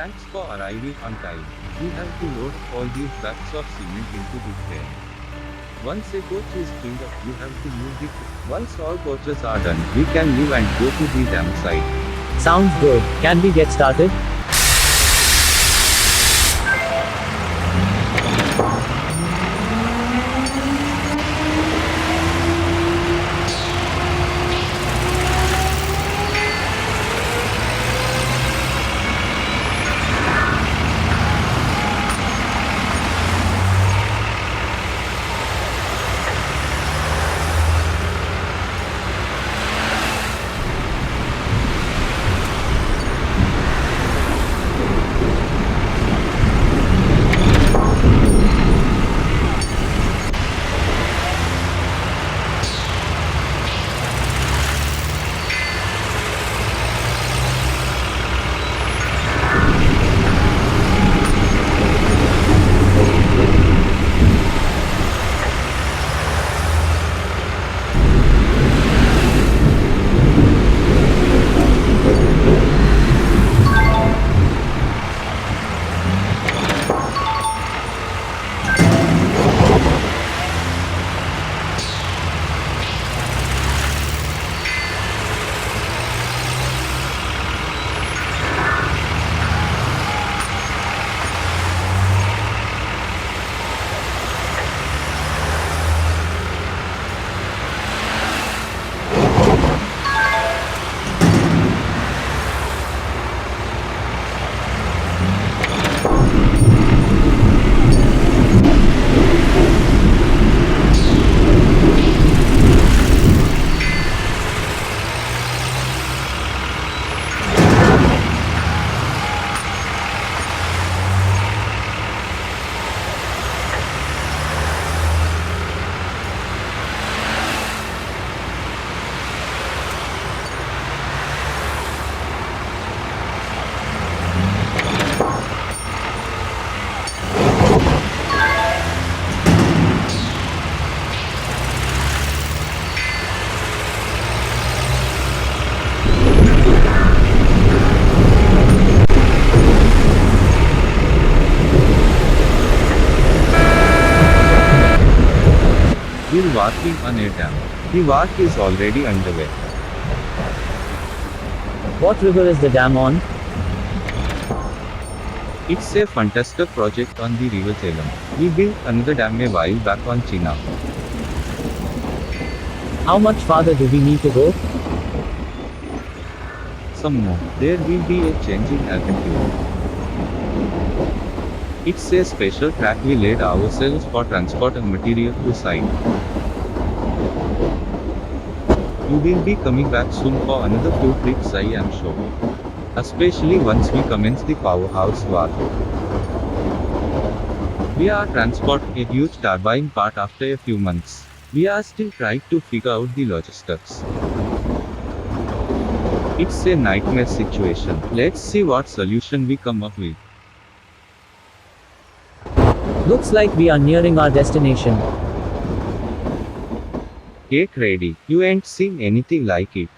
Thanks for arriving on time. We have to load all these bags of cement into the crane. Once a coach is filled up, you have to move the crane. Once all coaches are done, we can leave and go to the dam site. Sounds good. Can we get started? We're working on a dam. The work is already underway. What river is the dam on? It's a fantastic project on the River Jhelum. We built another dam a while back on China. How much farther do we need to go? Some more. There will be a change in altitude. It's a special track we laid ourselves for transporting material to site. You will be coming back soon for another few trips, I am sure. Especially once we commence the powerhouse work. We are transporting a huge turbine part after a few months. We are still trying to figure out the logistics. It's a nightmare situation. Let's see what solution we come up with. Looks like we are nearing our destination. Get ready. You ain't seen anything like it.